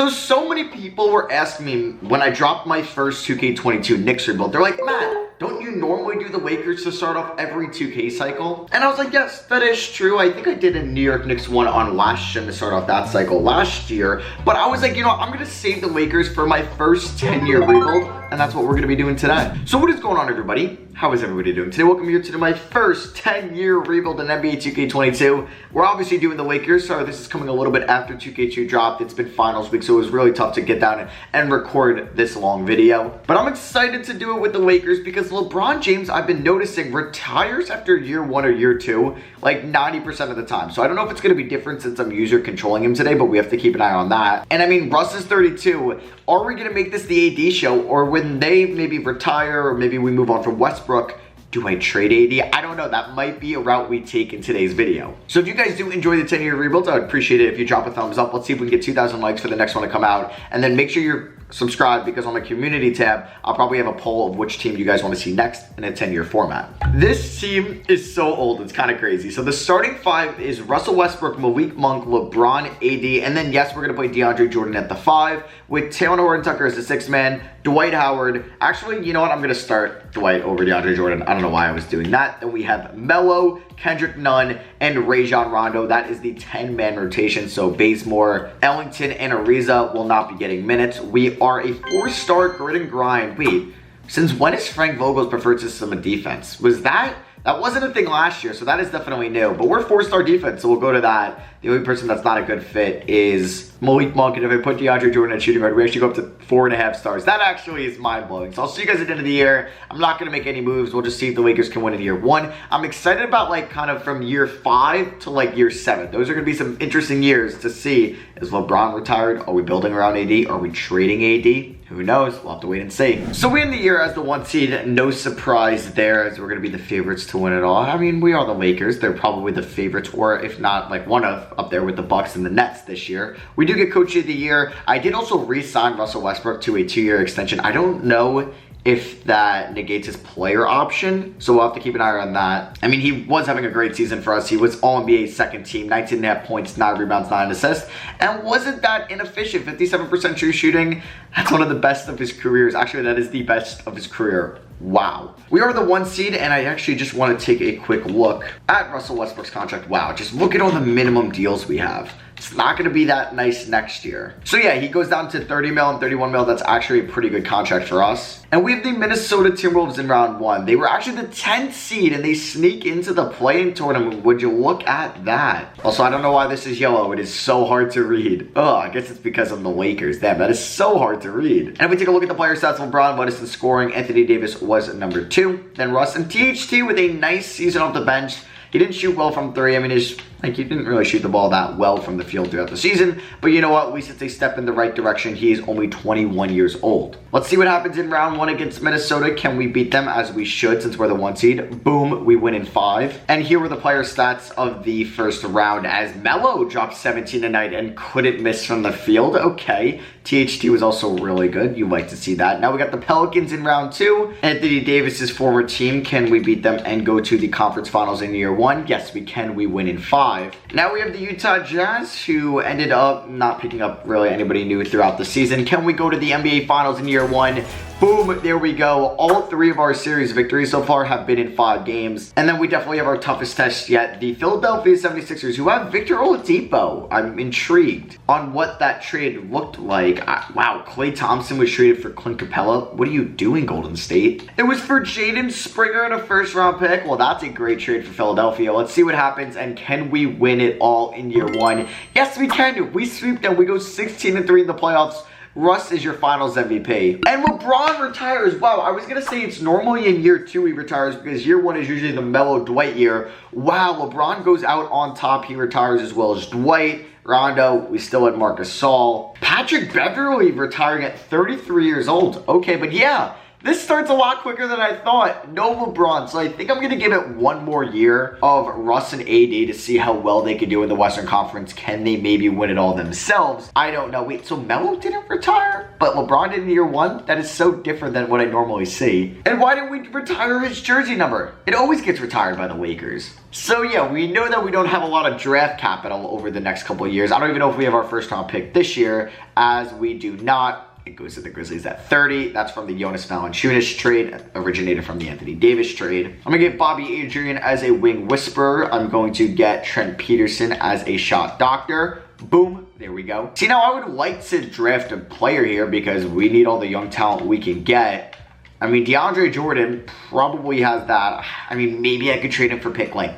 So many people were asking me when I dropped my first 2K22 Knicks rebuild. They're like, Matt, don't you normally do the Lakers to start off every 2K cycle? And I was like, yes, that is true. I think I did a New York Knicks one on last gen to start off that cycle last year. But I was like, you know what? I'm going to save the Lakers for my first 10-year rebuild. And that's what we're going to be doing today. So what is going on, everybody? How is everybody doing today? Welcome here to my first 10-year rebuild in NBA 2K22. We're obviously doing the Lakers. Sorry, this is coming a little bit after 2K2 dropped. It's been finals week, so it was really tough to get down and record this long video. But I'm excited to do it with the Lakers because LeBron James, I've been noticing, retires after year one or year two, like 90% of the time. So I don't know if it's going to be different since I'm user controlling him today, but we have to keep an eye on that. And I mean, Russ is 32. Are we going to make this the AD show, or when they maybe retire, or maybe we move on from Westbrook, do I trade AD? I don't know. That might be a route we take in today's video. So if you guys do enjoy the 10-year rebuild, I would appreciate it if you drop a thumbs up. Let's see if we can get 2,000 likes for the next one to come out. And then make sure you're subscribed, because on the community tab, I'll probably have a poll of which team you guys want to see next in a 10-year format. This team is so old, it's kind of crazy. So the starting five is Russell Westbrook, Malik Monk, LeBron, AD, and then yes, we're going to play DeAndre Jordan at the 5, with Taylor Horton-Tucker as the 6th man, Dwight Howard. Actually, you know what? I'm going to start Dwight over DeAndre Jordan. I don't know why I was doing that. Then we have Melo, Kendrick Nunn, and Rajon Rondo. That is the 10-man rotation. So Bazemore, Ellington, and Ariza will not be getting minutes. We are a 4-star grit and grind. Wait, since when is Frank Vogel's preferred system of defense? Was that wasn't a thing last year, so that is definitely new. But we're 4-star defense, so we'll go to that. The only person that's not a good fit is Malik Monk, and if I put DeAndre Jordan at shooting guard, we actually go up to 4.5 stars. That actually is mind-blowing. So I'll see you guys at the end of the year. I'm not going to make any moves. We'll just see if the Lakers can win in year 1. I'm excited about, like, kind of from year 5 to, like, year 7. Those are going to be some interesting years to see. Is LeBron retired? Are we building around AD? Are we trading AD? Who knows? We'll have to wait and see. So we end the year as the 1 seed. No surprise there, as we're going to be the favorites to win it all. I mean, we are the Lakers. They're probably the favorites, or if not, like, one of up there with the Bucks and the Nets this year. We do get Coach of the Year. I did also re-sign Russell Westbrook to a 2-year extension. I don't know if that negates his player option, so we'll have to keep an eye on that. I mean, he was having a great season for us. He was All-NBA second team, 19.5 points, 9 rebounds, 9 assists, and wasn't that inefficient. 57% true shooting. That's one of the best of his careers. Actually, that is the best of his career. Wow. We are the 1 seed, and I actually just want to take a quick look at Russell Westbrook's contract. Wow, just look at all the minimum deals we have. It's not going to be that nice next year. So yeah, he goes down to 30 mil and 31 mil. That's actually a pretty good contract for us. And we have the Minnesota Timberwolves in round 1. They were actually the 10th seed, and they sneak into the play-in tournament. Would you look at that? Also, I don't know why this is yellow. It is so hard to read. Oh, I guess it's because of the Lakers. Damn, that is so hard to read. And if we take a look at the player stats, LeBron led us in scoring. Anthony Davis was number 2. Then Russ and THT with a nice season off the bench. He didn't shoot well from 3. I mean, he didn't really shoot the ball that well from the field throughout the season. But you know what? At least it's a step in the right direction. He is only 21 years old. Let's see what happens in round 1 against Minnesota. Can we beat them, as we should, since we're the 1 seed? Boom, we win in 5. And here were the player stats of the first round, as Melo dropped 17 tonight and couldn't miss from the field. Okay. THT was also really good. You like to see that. Now we got the Pelicans in round 2. Anthony Davis's former team. Can we beat them and go to the conference finals in year 1? Yes, we can. We win in 5. Now we have the Utah Jazz, who ended up not picking up really anybody new throughout the season. Can we go to the NBA finals in year 1? Boom, there we go. All 3 of our series victories so far have been in 5 games. And then we definitely have our toughest test yet, the Philadelphia 76ers, who have Victor Oladipo. I'm intrigued on what that trade looked like. Wow, Klay Thompson was traded for Clint Capella. What are you doing, Golden State? It was for Jaden Springer and a 1st-round pick. Well, that's a great trade for Philadelphia. Let's see what happens, and can we win it all in year 1? Yes, we can. We sweep them. We go 16-3 in the playoffs. Russ is your finals MVP. And LeBron retires. Wow, I was going to say it's normally in year 2 he retires, because year 1 is usually the Melo Dwight year. Wow, LeBron goes out on top. He retires as well as Dwight. Rondo, we still had Marcus Gasol. Patrick Beverley retiring at 33 years old. Okay, but yeah, This starts a lot quicker than I thought. No LeBron. So I think I'm going to give it one more year of Russ and AD to see how well they can do in the Western Conference. Can they maybe win it all themselves? I don't know. Wait, so Melo didn't retire, but LeBron did in year one? That is so different than what I normally see. And why didn't we retire his jersey number? It always gets retired by the Lakers. So yeah, we know that we don't have a lot of draft capital over the next couple of years. I don't even know if we have our first round pick this year, as we do not. It goes to the Grizzlies at 30. That's from the Jonas Valanciunas trade, originated from the Anthony Davis trade. I'm going to get Bobby Adrian as a wing whisperer. I'm going to get Trent Peterson as a shot doctor. Boom. There we go. See, now I would like to draft a player here because we need all the young talent we can get. I mean, DeAndre Jordan probably has that. I mean, maybe I could trade him for pick like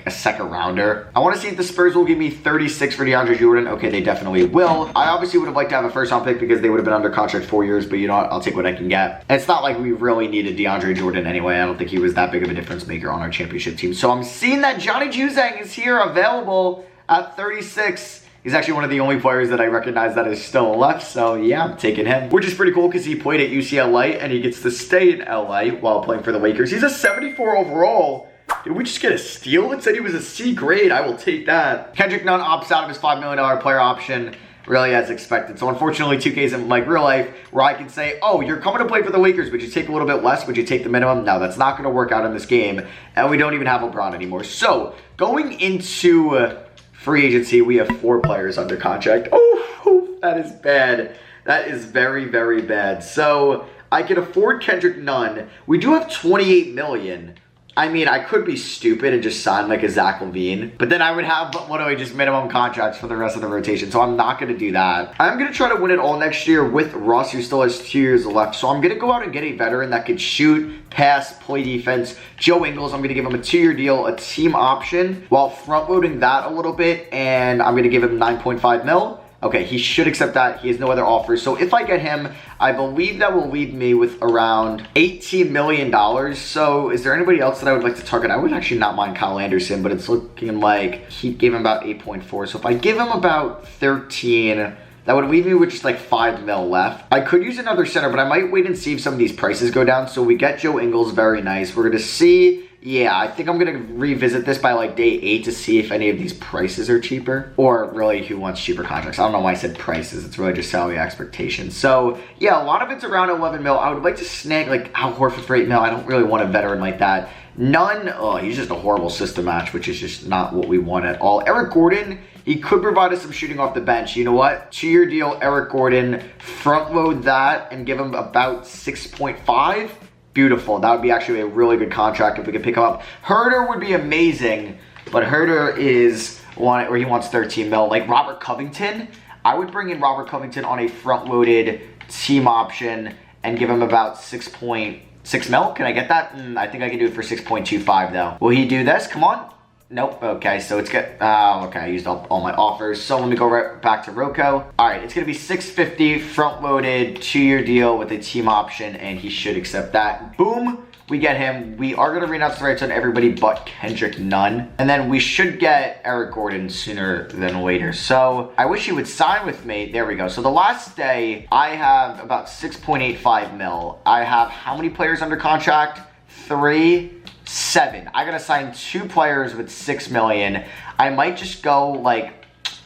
a second rounder. I want to see if the Spurs will give me 36 for DeAndre Jordan. Okay, they definitely will. I obviously would have liked to have a first round pick because they would have been under contract 4 years, but you know what? I'll take what I can get. And it's not like we really needed DeAndre Jordan anyway. I don't think he was that big of a difference maker on our championship team. So I'm seeing that Johnny Juzang is here available at 36. He's actually one of the only players that I recognize that is still left. So yeah, I'm taking him, which is pretty cool because he played at UCLA and he gets to stay in LA while playing for the Lakers. He's a 74 overall. Did we just get a steal? It said he was a C grade. I will take that. Kendrick Nunn opts out of his $5 million player option, really as expected. So unfortunately, 2K isn't like real life where I can say, oh, you're coming to play for the Lakers. Would you take a little bit less? Would you take the minimum? No, that's not going to work out in this game. And we don't even have LeBron anymore. So going into free agency, we have 4 players under contract. Oh, that is bad. That is very, very bad. So I can afford Kendrick Nunn. We do have $28 million. I mean, I could be stupid and just sign like a Zach LaVine, but then I would have, just minimum contracts for the rest of the rotation, so I'm not going to do that. I'm going to try to win it all next year with Russ, who still has 2 years left, so I'm going to go out and get a veteran that could shoot, pass, play defense. Joe Ingles, I'm going to give him a 2-year deal, a team option, while front-loading that a little bit, and I'm going to give him 9.5 mil. Okay, he should accept that. He has no other offers. So if I get him, I believe that will leave me with around $18 million. So is there anybody else that I would like to target? I would actually not mind Kyle Anderson, but it's looking like he gave him about 8.4. So if I give him about 13, that would leave me with just like 5 mil left. I could use another center, but I might wait and see if some of these prices go down. So we get Joe Ingles, very nice. We're going to see. Yeah, I think I'm going to revisit this by like day 8 to see if any of these prices are cheaper. Or really, who wants cheaper contracts? I don't know why I said prices. It's really just salary expectations. So yeah, a lot of it's around 11 mil. I would like to snag like Al Horford for 8 mil. I don't really want a veteran like that. None. Oh, he's just a horrible system match, which is just not what we want at all. Eric Gordon, he could provide us some shooting off the bench. You know what? 2-year deal, Eric Gordon. Front load that and give him about 6.5. Beautiful. That would be actually a really good contract if we could pick him up. Herder would be amazing, but Herder is one where he wants 13 mil. Like Robert Covington, I would bring in Robert Covington on a front-loaded team option and give him about 6.6 mil. Can I get that? I think I can do it for 6.25 though. Will he do this? Come on. Nope. Okay, so it's good. Okay, I used all my offers. So let me go right back to Rocco. All right, it's going to be 650 front-loaded 2-year deal with a team option, and he should accept that. Boom. We get him. We are going to renounce the rights on everybody but Kendrick Nunn. And then we should get Eric Gordon sooner than later. So I wish he would sign with me. There we go. So the last day, I have about 6.85 mil. I have how many players under contract? 3. 7. I gotta sign 2 players with 6 million. I might just go like,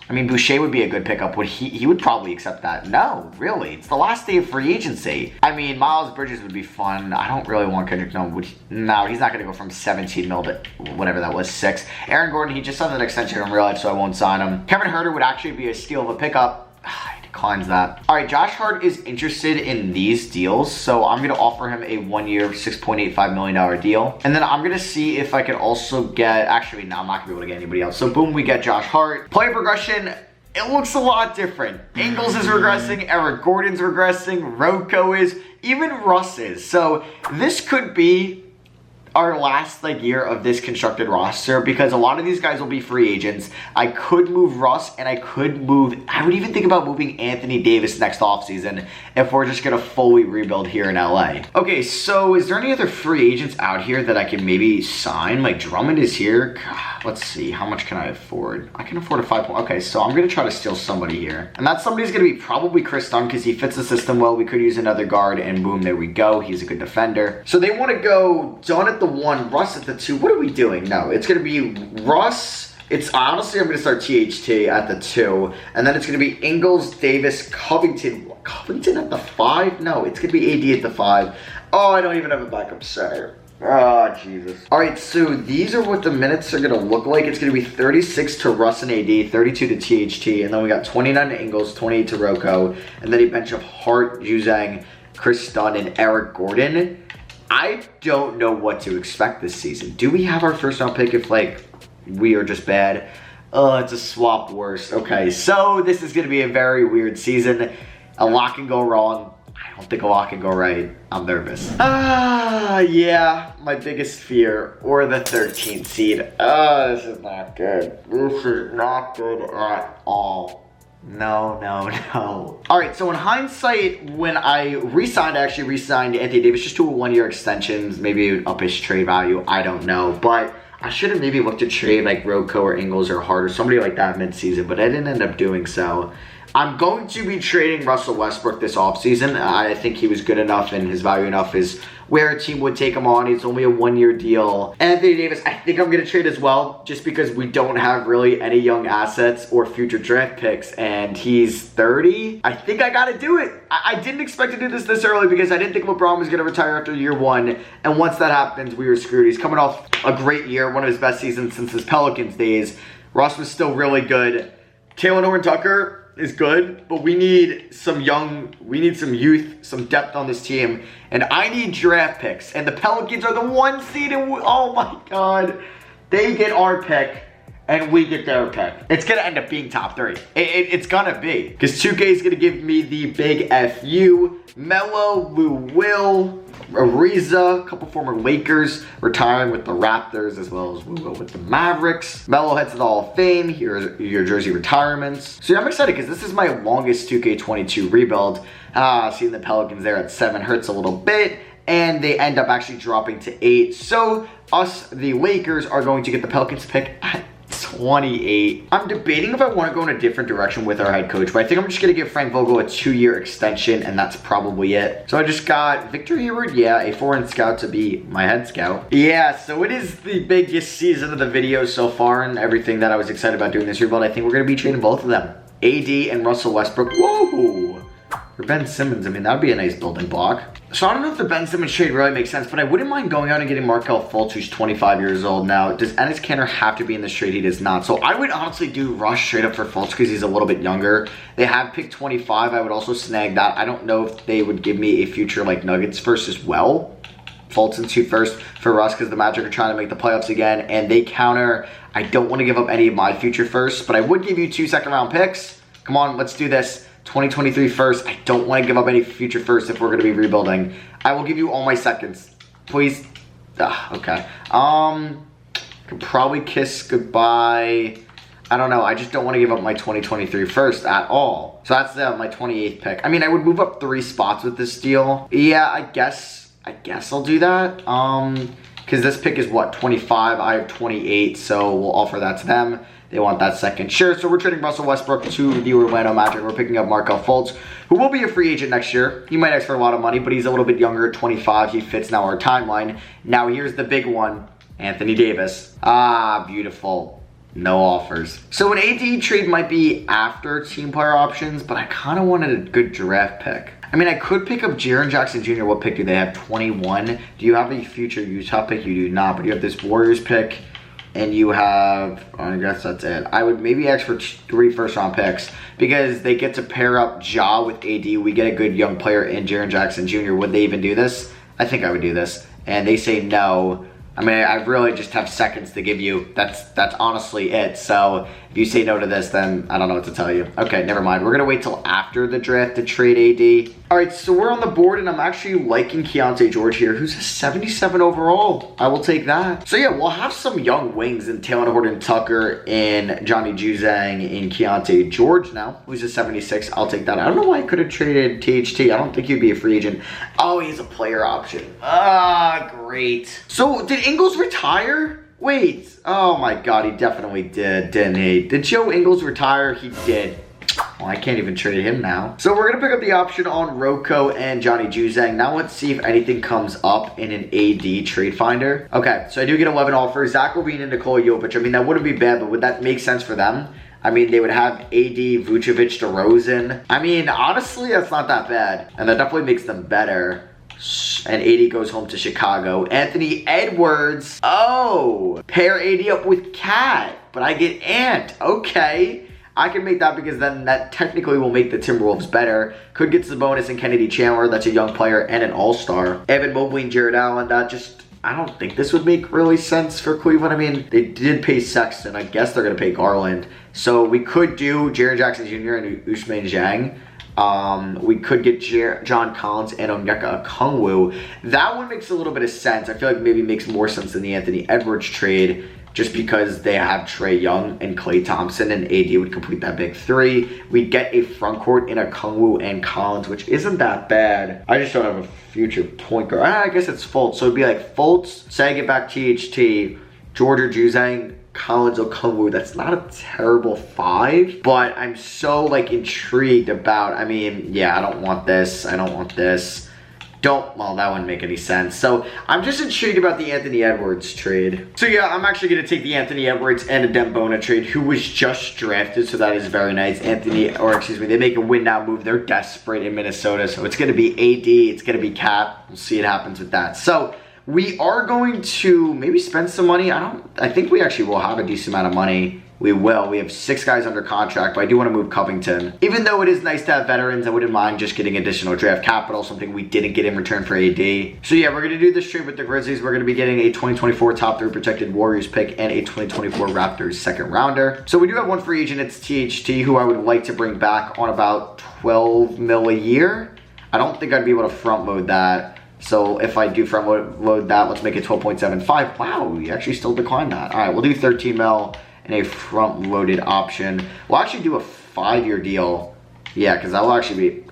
I mean, Boucher would be a good pickup. Would he would probably accept that. No, really. It's the last day of free agency. I mean, Miles Bridges would be fun. I don't really want Kendrick Nunn. No, he's not gonna go from 17 mil to whatever that was, 6. Aaron Gordon, he just signed an extension in real life, so I won't sign him. Kevin Herter would actually be a steal of a pickup. Declines that. All right, Josh Hart is interested in these deals, so I'm going to offer him a 1-year, $6.85 million deal. And then I'm going to see if I can also get, actually, no, I'm not going to be able to get anybody else. So boom, we get Josh Hart. Player progression, it looks a lot different. Ingles is regressing, Eric Gordon's regressing, Rocco is, even Russ is. So this could be our last like year of this constructed roster because a lot of these guys will be free agents. I could move Russ and I would even think about moving Anthony Davis next offseason if we're just gonna fully rebuild here in LA. Okay, so is there any other free agents out here that I can maybe sign? Like Drummond is here. God, let's see, how much can I afford? I can afford a 5 point. Okay, so I'm gonna try to steal somebody here. And that somebody's gonna be probably Chris Dunn because he fits the system well. We could use another guard and boom, there we go. He's a good defender. So they wanna go Dunn at the 1, Russ at the 2. What are we doing? No, it's gonna be Russ. It's honestly, I'm going to start THT at the 2, and then it's going to be Ingles, Davis, Covington. Covington at the 5? No, it's going to be AD at the 5. Oh, I don't even have a backup center. Oh, Jesus. All right, so these are what the minutes are going to look like. It's going to be 36 to Russ and AD, 32 to THT, and then we got 29 to Ingles, 28 to Rocco, and then a bench of Hart, Juzang, Chris Dunn, and Eric Gordon. I don't know what to expect this season. Do we have our first round pick if, like, we are just bad? Oh, it's a swap worst. Okay, so this is going to be a very weird season. A lot can go wrong. I don't think a lot can go right. I'm nervous. Yeah, my biggest fear, or the 13th seed. This is not good. This is not good at all. No. All right, so in hindsight, when I actually re-signed Anthony Davis just to a 1-year extension, maybe up his trade value, I don't know, but I should have maybe looked to trade like Rocco or Ingles or Hart or somebody like that mid-season, but I didn't end up doing so. I'm going to be trading Russell Westbrook this offseason. I think he was good enough and his value enough is where a team would take him on. It's only a 1-year deal. Anthony Davis, I think I'm going to trade as well just because we don't have really any young assets or future draft picks and he's 30. I think I got to do it. I didn't expect to do this early because I didn't think LeBron was going to retire after year 1. And once that happens, we were screwed. He's coming off a great year, one of his best seasons since his Pelicans days. Russ was still really good. Taylor Horton-Tucker is good, but we need some youth, some depth on this team, and I need draft picks. And the Pelicans are the 1 seed, and oh my God, they get our pick, and we get their pick. It's gonna end up being top 3. It's gonna be, because 2K is gonna give me the big FU. Melo, Lou Will, Ariza, a couple former Lakers retiring with the Raptors as well as Will with the Mavericks. Melo heads to the Hall of Fame. Here's your jersey retirements. So yeah, I'm excited because this is my longest 2K22 rebuild. Seeing the Pelicans there at 7 hurts a little bit, and they end up actually dropping to 8. So us, the Lakers, are going to get the Pelicans pick at 28. I'm debating if I want to go in a different direction with our head coach, but I think I'm just going to give Frank Vogel a 2-year extension, and that's probably it. So I just got Victor Hayward, yeah, a foreign scout to be my head scout. Yeah, so it is the biggest season of the video so far, and everything that I was excited about doing this rebuild. I think we're going to be trading both of them. AD and Russell Westbrook. Whoa! For Ben Simmons, I mean, that would be a nice building block. So I don't know if the Ben Simmons trade really makes sense, but I wouldn't mind going out and getting Markelle Fultz, who's 25 years old now. Does Enes Kanter have to be in this trade? He does not. So I would honestly do Rush straight up for Fultz because he's a little bit younger. They have picked 25. I would also snag that. I don't know if they would give me a future like Nuggets first as well. Fultz and 2 first for Russ because the Magic are trying to make the playoffs again, and they counter. I don't want to give up any of my future firsts, but I would give you 2 second-round picks. Come on, let's do this. 2023 first. I don't want to give up any future first if we're going to be rebuilding. I will give you all my seconds. Please. Okay. Could probably kiss goodbye. I don't know. I just don't want to give up my 2023 first at all. So that's my 28th pick. I mean, I would move up 3 spots with this deal. Yeah, I guess I'll do that. Because this pick is what, 25? I have 28, so we'll offer that to them. They want that second. Sure, so we're trading Russell Westbrook to the Orlando Magic. We're picking up Markelle Fultz, who will be a free agent next year. He might ask for a lot of money, but he's a little bit younger at 25. He fits now our timeline. Now here's the big one, Anthony Davis. Beautiful. No offers. So an AD trade might be after team player options, but I kind of wanted a good draft pick. I mean, I could pick up Jaren Jackson Jr. What pick do they have? 21. Do you have a future Utah pick? You do not, but you have this Warriors pick. And you have, I guess that's it. I would maybe ask for 3 first-round picks because they get to pair up Ja with AD. We get a good young player in Jaren Jackson Jr. Would they even do this? I think I would do this. And they say no. I mean, I really just have seconds to give you. That's honestly it. So if you say no to this, then I don't know what to tell you. Okay, never mind. We're gonna wait till after the draft to trade AD. All right, so we're on the board, and I'm actually liking Keontae George here, who's a 77 overall. I will take that. So yeah, we'll have some young wings in Taylor Horton-Tucker and Johnny Juzang and Keontae George now, who's a 76. I'll take that. I don't know why I could have traded THT. I don't think he'd be a free agent. Oh, he's a player option. Ah, great. So did Ingles retire? Wait. Oh my God, he definitely did, didn't he? Did Joe Ingles retire? He did. Well, I can't even trade him now. So we're going to pick up the option on Rocco and Johnny Juzang. Now let's see if anything comes up in an AD trade finder. Okay, so I do get 11 offers. Zach LaVine and Nikola Jokic. I mean, that wouldn't be bad, but would that make sense for them? I mean, they would have AD, Vucevic, DeRozan. I mean, honestly, that's not that bad. And that definitely makes them better. And AD goes home to Chicago. Anthony Edwards. Oh, pair AD up with Cat. But I get Ant. Okay. I can make that because then that technically will make the Timberwolves better. Could get Sabonis and Kennedy Chandler. That's a young player and an all-star. Evan Mobley and Jared Allen. That just, I don't think this would make really sense for Cleveland. I mean, they did pay Sexton. I guess they're going to pay Garland. So we could do Jaren Jackson Jr. and Ousmane Dieng. We could get John Collins and Onyeka Okongwu. That one makes a little bit of sense. I feel like maybe makes more sense than the Anthony Edwards trade, just because they have Trae Young and Klay Thompson, and AD would complete that big three. We get a front court in Okongwu and Collins, which isn't that bad. I just don't have a future point guard. I guess it's Fultz. So it'd be like Fultz, say I get back THT, George or Juzang, Collins, Okongwu. That's not a terrible five, but I'm so like intrigued about, I mean, yeah, I don't want this. I don't want this. Well, that wouldn't make any sense. So I'm just intrigued about the Anthony Edwards trade. So yeah, I'm actually going to take the Anthony Edwards and a Dembona trade, who was just drafted. So that is very nice. They make a win now move. They're desperate in Minnesota. So it's going to be AD. It's going to be Cap. We'll see what happens with that. So we are going to maybe spend some money. I think we actually will have a decent amount of money. We will. We have 6 guys under contract, but I do want to move Covington. Even though it is nice to have veterans, I wouldn't mind just getting additional draft capital, something we didn't get in return for AD. So yeah, we're going to do this trade with the Grizzlies. We're going to be getting a 2024 top 3 protected Warriors pick and a 2024 Raptors second rounder. So we do have one free agent. It's THT, who I would like to bring back on about 12 mil a year. I don't think I'd be able to front load that. So if I do front load that, let's make it 12.75. Wow, we actually still declined that. All right, we'll do 13 mil. And a front-loaded option. We'll actually do a 5-year deal. Yeah, because that will actually be...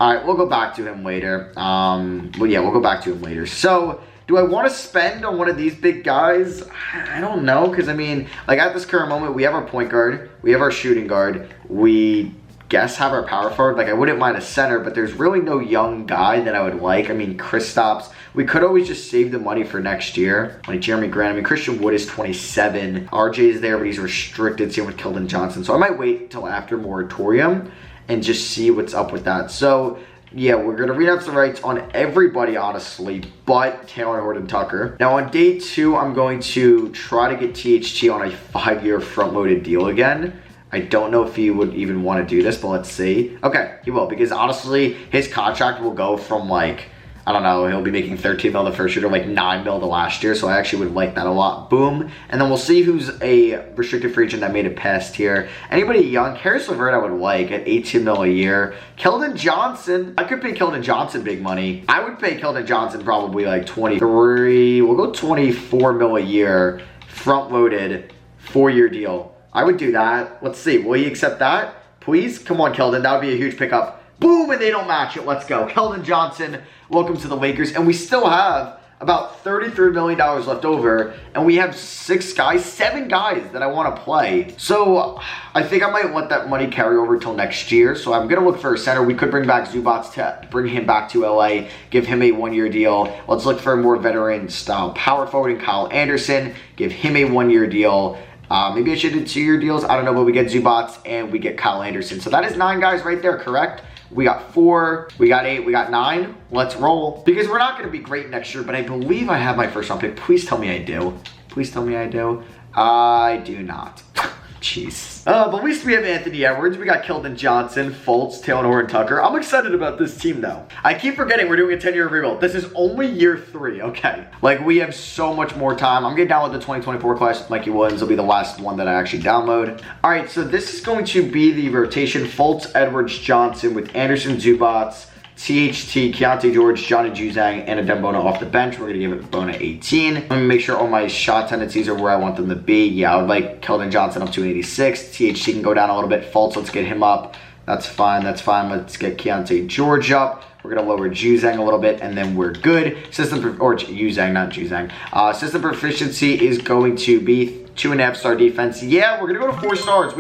All right, we'll go back to him later. Well, yeah, we'll go back to him later. So, do I want to spend on one of these big guys? I don't know, because, I mean, like, at this current moment, we have our point guard. We have our shooting guard. We have our power forward. Like, I wouldn't mind a center, but there's really no young guy that I would like. I mean, Kristaps. We could always just save the money for next year. Like Jeremy Grant. I mean, Christian Wood is 27. RJ is there, but he's restricted. Same with Kelvin Johnson. So I might wait till after moratorium and just see what's up with that. So yeah, we're going to renounce the rights on everybody, honestly, but Taylor Horton-Tucker. Now on day 2, I'm going to try to get THT on a 5-year front-loaded deal again. I don't know if he would even want to do this, but let's see. Okay, he will, because honestly, his contract will go from like, I don't know, he'll be making 13 mil the first year to like 9 mil the last year, so I actually would like that a lot. Boom. And then we'll see who's a restricted free agent that made it past here. Anybody young? Harris LeVert I would like at 18 mil a year. Keldon Johnson. I could pay Keldon Johnson big money. I would pay Keldon Johnson probably like 23. We'll go 24 mil a year. Front-loaded 4-year deal. I would do that. Let's see. Will he accept that? Please? Come on, Keldon. That would be a huge pickup. Boom, and they don't match it. Let's go. Keldon Johnson, welcome to the Lakers. And we still have about $33 million left over. And we have 7 guys that I want to play. So I think I might let that money carry over till next year. So I'm going to look for a center. We could bring back Zubats to bring him back to LA, give him a 1-year deal. Let's look for a more veteran style power forward in Kyle Anderson, give him a 1-year deal. Maybe I should do 2-year deals. I don't know, but we get Zubats and we get Kyle Anderson. So that is 9 guys right there, correct? We got 4, we got 8, we got 9. Let's roll. Because we're not going to be great next year, but I believe I have my first round pick. Please tell me I do. Please tell me I do. I do not. Jeez. But at least we have Anthony Edwards. We got Kelvin Johnson, Fultz, Taylor Horton-Tucker. I'm excited about this team, though. I keep forgetting we're doing a 10-year rebuild. This is only year 3, okay? Like, we have so much more time. I'm going to download the 2024 class with Mikey Williams. Will be the last one that I actually download. All right, so this is going to be the rotation. Fultz, Edwards, Johnson with Anderson, Zubats, THT, Keontae George, Johnny Juzang, and Adembona off the bench. We're going to give it Bona 18. Let me make sure all my shot tendencies are where I want them to be. Yeah, I would like Kelvin Johnson up to an 86. THT can go down a little bit. Fultz, let's get him up. That's fine, that's fine. Let's get Keontae George up. We're going to lower Juzang a little bit, and then we're good. Juzang, not Juzang. System proficiency is going to be 2.5-star defense. Yeah, we're going to go to 4 stars,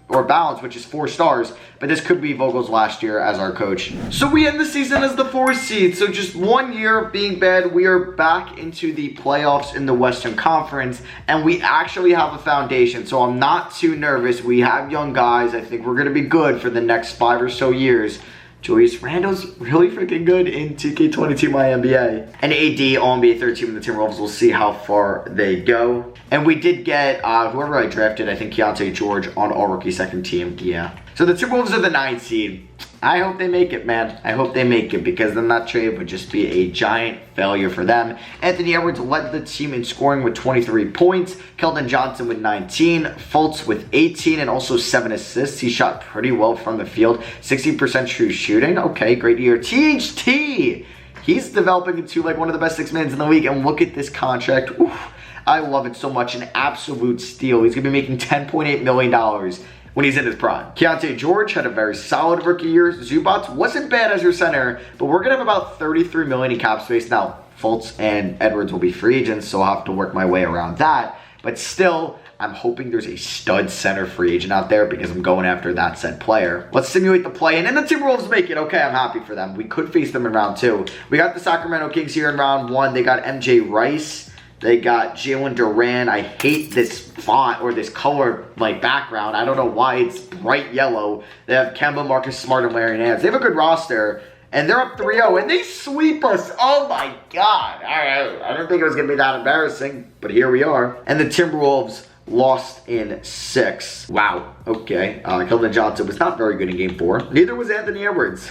or balance, which is 4 stars, but this could be Vogel's last year as our coach. So we end the season as the 4th seed. So just 1 year of being bad, we are back into the playoffs in the Western Conference, and we actually have a foundation. So I'm not too nervous. We have young guys. I think we're going to be good for the next 5 or so years. Julius Randle's really freaking good in 2K22 My NBA. And AD, All-NBA 13 with the Timberwolves. We'll see how far they go. And we did get whoever I drafted, I think Keontae George on All-Rookie second team. Yeah. So the Timberwolves are the 9th seed. I hope they make it, man. I hope they make it, because then that trade would just be a giant failure for them. Anthony Edwards led the team in scoring with 23 points. Kelvin Johnson with 19. Fultz with 18 and also 7 assists. He shot pretty well from the field. 60% true shooting. Okay, great year. THT! He's developing into like one of the best 6 men in the league. And look at this contract. Oof, I love it so much. An absolute steal. He's going to be making $10.8 million when he's in his prime. Keontae George had a very solid rookie year. Zubats wasn't bad as your center, but we're gonna have about $33 million in cap space. Now, Fultz and Edwards will be free agents, so I'll have to work my way around that. But still, I'm hoping there's a stud center free agent out there, because I'm going after that said player. Let's simulate the play-in, and the Timberwolves make it. Okay, I'm happy for them. We could face them in round 2. We got the Sacramento Kings here in round 1. They got MJ Rice. They got Jalen Duran. I hate this font or this color like background. I don't know why it's bright yellow. They have Kemba, Marcus Smart, and Larry Nance. They have a good roster, and they're up 3-0, and they sweep us. Oh my God. All right. I didn't think it was going to be that embarrassing, but here we are. And the Timberwolves lost in 6. Wow. Okay. Kelvin Johnson was not very good in game 4. Neither was Anthony Edwards.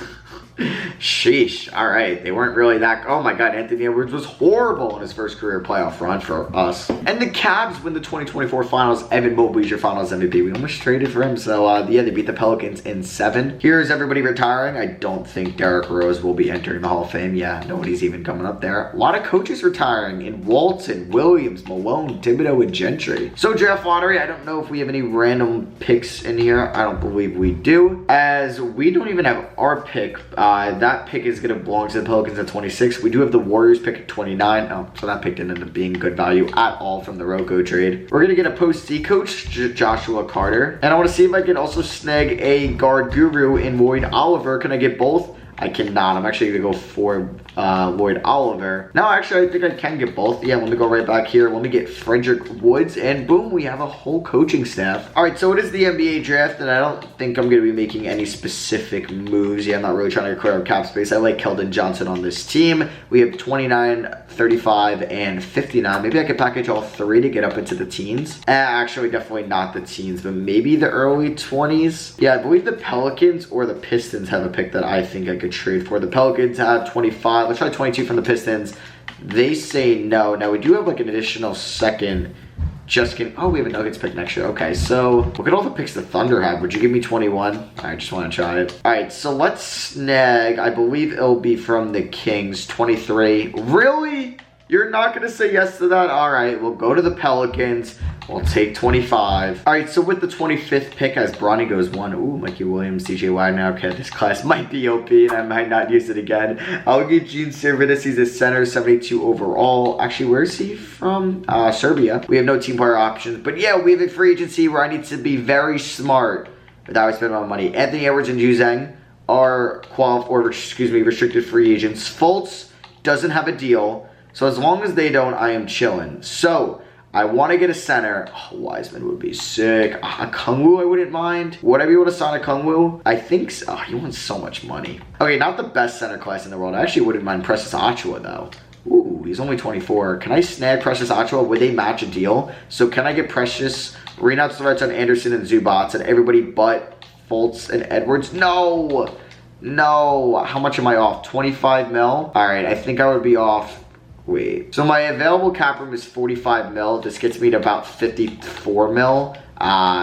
Sheesh. All right. They weren't really that. Oh my God. Anthony Edwards was horrible in his first career playoff run for us. And the Cavs win the 2024 finals. Evan Mobley's your finals MVP. We almost traded for him. So yeah, they beat the Pelicans in 7. Here's everybody retiring. I don't think Derrick Rose will be entering the Hall of Fame. Yeah, nobody's even coming up there. A lot of coaches retiring in Walton, Williams, Malone, Thibodeau, and Gentry. So draft lottery. I don't know if we have any random picks in here. I don't believe we do, as we don't even have our pick. That pick is going to belong to the Pelicans at 26. We do have the Warriors pick at 29. Oh, so that pick didn't end up being good value at all from the Rocco trade. We're going to get a post C coach, Joshua Carter. And I want to see if I can also snag a guard guru in Lloyd Oliver. Can I get both? I cannot. I'm actually going to go for Lloyd Oliver. No, actually, I think I can get both. Yeah, let me go right back here. Let me get Frederick Woods, and boom, we have a whole coaching staff. All right, so it is the NBA draft, and I don't think I'm going to be making any specific moves. Yeah, I'm not really trying to clear up cap space. I like Kelvin Johnson on this team. We have 29, 35, and 59. Maybe I could package all 3 to get up into the teens. Actually, definitely not the teens, but maybe the early 20s. Yeah, I believe the Pelicans or the Pistons have a pick that I think I could trade for. The Pelicans have 25. Let's try 22 from the Pistons. They say no. Now, we do have like an additional second. Just kidding. Oh, we have a Nuggets pick next year. Okay, so look at all the picks the Thunder have. Would you give me 21? I just want to try it. All right, so let's snag, I believe it'll be from the Kings, 23. Really? You're not going to say yes to that? All right, we'll go to the Pelicans. We'll take 25. All right, so with the 25th pick, as Bronny goes 1. Ooh, Mikey Williams, DJ Wagner. Okay, this class might be OP, and I might not use it again. I'll get Gene Servidis. He's a center, 72 overall. Actually, where is he from? Serbia. We have no team player options. But yeah, we have a free agency where I need to be very smart without I spend my money. Anthony Edwards and Juzang are restricted free agents. Fultz doesn't have a deal. So as long as they don't, I am chilling. So I want to get a center. Oh, Wiseman would be sick. Kungwu, I wouldn't mind. Would I be able to sign a Kungwu? I think so. Oh, he wants so much money. Okay, not the best center class in the world. I actually wouldn't mind Precious Achiuwa, though. Ooh, he's only 24. Can I snag Precious Achiuwa? Would they match a deal? So can I get Precious Renounce the rights on Anderson and Zubats and everybody but Fultz and Edwards. No. No. How much am I off? 25 mil? All right, I think I would be off. Wait. So my available cap room is 45 mil. This gets me to about 54 mil.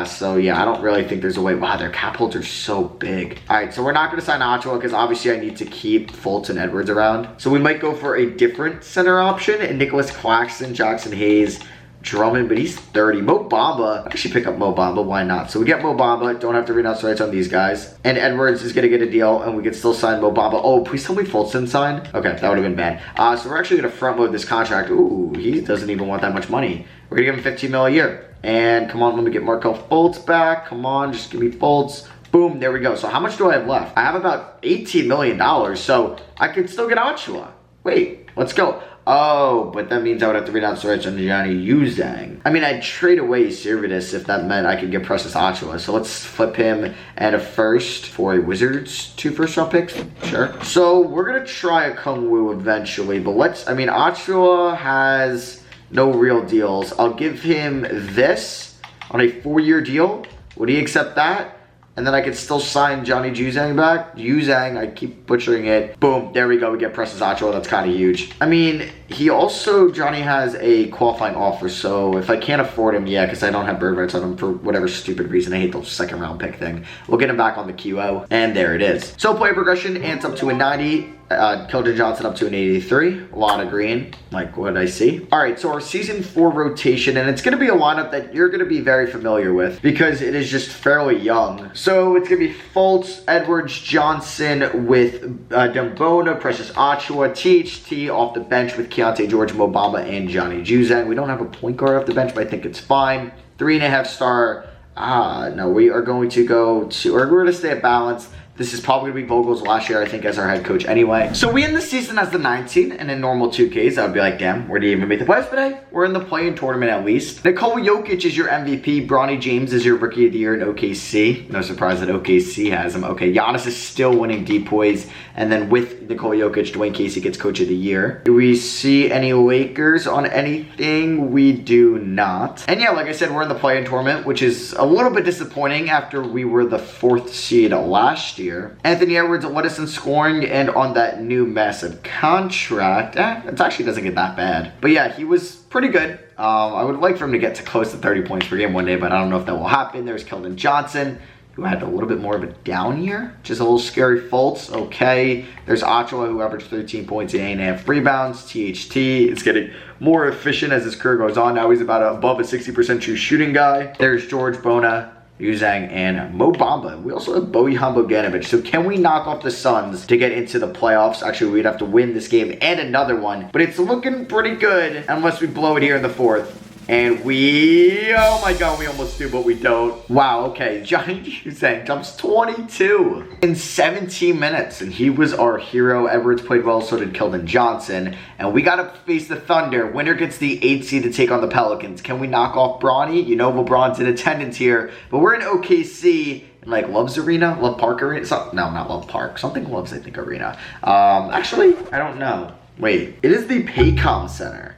So yeah, I don't really think there's a way. Wow, their cap holds are so big. All right, so we're not going to sign Ochoa because obviously I need to keep Fultz and Edwards around. So we might go for a different center option. And Nicholas Claxton, Jackson Hayes, Drummond, but he's 30. Mo Bamba, I should pick up Mo Bamba, why not? So we get Mo Bamba, don't have to renounce the rights on these guys. And Edwards is gonna get a deal, and we can still sign Mo Bamba. Oh, please tell me Fultz didn't sign. Okay, that would have been bad. So we're actually gonna front load this contract. Ooh, he doesn't even want that much money. We're gonna give him 15 mil a year. And come on, let me get Markel Fultz back. Come on, just give me Fultz. Boom, there we go. So how much do I have left? I have about $18 million, so I could still get Ochoa. Wait, let's go. Oh, but that means I would have to renounce the rights on Johnny Uzang. I mean, I'd trade away Servidus if that meant I could get Precious Ochoa. So let's flip him and a first for a Wizards 2 first-round picks. Sure. So we're going to try a Kung Wu eventually, but Ochoa has no real deals. I'll give him this on a 4-year deal. Would he accept that? And then I could still sign Johnny Juzang back. Juzang, I keep butchering it. Boom, there we go. We get Precious Ochoa. That's kind of huge. I mean, Johnny has a qualifying offer. So if I can't afford him, yeah, because I don't have bird rights on him for whatever stupid reason. I hate the second round pick thing. We'll get him back on the QO. And there it is. So player progression, Ants up to a 90. Kelvin Johnson up to an 83. A lot of green, like what I see. All right, so our season 4 rotation, and it's going to be a lineup that you're going to be very familiar with because it is just fairly young. So it's going to be Fultz, Edwards, Johnson with Dembona, Precious Ochoa, THT off the bench with Keontae George, Mo Bamba, and Johnny Juzang. We don't have a point guard off the bench, but I think it's fine. 3.5 star. No, we are going to go to, or we're going to stay at balance. This is probably going to be Vogel's last year, I think, as our head coach anyway. So we end the season as the 19, and in normal 2Ks, I would be like, damn, where do you even make the playoffs today? We're in the play-in tournament at least. Nikola Jokic is your MVP. Bronny James is your Rookie of the Year in OKC. No surprise that OKC has him. Okay, Giannis is still winning depoys, and then with Nikola Jokic, Dwayne Casey gets Coach of the Year. Do we see any Lakers on anything? We do not. And yeah, like I said, we're in the play-in tournament, which is a little bit disappointing after we were the 4th seed last year. Anthony Edwards led us in scoring and on that new massive contract. It actually doesn't get that bad. But yeah, he was pretty good. I would like for him to get to close to 30 points per game one day, but I don't know if that will happen. There's Kelvin Johnson, who had a little bit more of a down year. Just a little scary Fultz. Okay. There's Ochoa, who averaged 13 points and 8.5 rebounds. THT is getting more efficient as his career goes on. Now he's about above a 60% true shooting guy. There's George Bona, Uzang, and Mo Bamba. We also have Bojan Bogdanovic. So can we knock off the Suns to get into the playoffs? Actually, we'd have to win this game and another one. But it's looking pretty good unless we blow it here in the 4th. And oh my god, we almost do, but we don't. Wow, okay, Johnny Juzang jumps 22 in 17 minutes, and he was our hero. Edwards played well, so did Kelvin Johnson. And we gotta face the Thunder. Winner gets the 8th seed to take on the Pelicans. Can we knock off Bronny? You know LeBron's in attendance here, but we're in OKC. Like Love's Arena? Love Park Arena? No, not Love Park. Something Love's, I think, Arena. Actually, I don't know. Wait, it is the Paycom Center.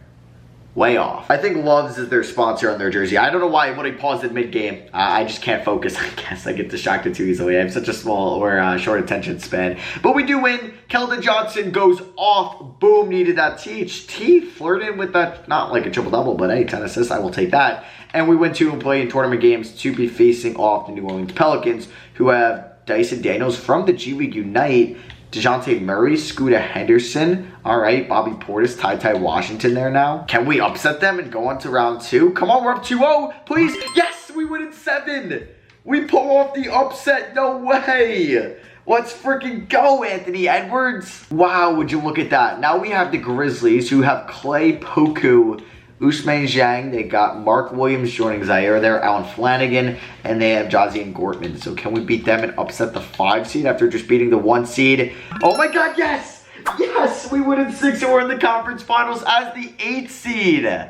Way off. I think Love's is their sponsor on their jersey. I don't know why when I paused it mid-game. I just can't focus. I guess I get distracted too easily. I have such a small or short attention span. But we do win. Keldon Johnson goes off. Boom, needed that THT. Flirting with that, not like a triple-double, but hey, 10 assists, I will take that. And we win 2 play-in tournament games to be facing off the New Orleans Pelicans, who have Dyson Daniels from the G League Unite, DeJounte Murray, Scooter Henderson. All right, Bobby Portis, Ty Washington there now. Can we upset them and go on to round 2? Come on, we're up 2-0, please. Yes, we win in 7. We pull off the upset, no way. Let's freaking go, Anthony Edwards. Wow, would you look at that. Now we have the Grizzlies, who have Clay Poku, Ousmane Zhang. They got Mark Williams joining Zaire there, Alan Flanagan, and they have Jazian Gortman. So can we beat them and upset the 5 seed after just beating the 1 seed? Oh my god, yes! Yes! We win in 6 and we're in the conference finals as the 8 seed.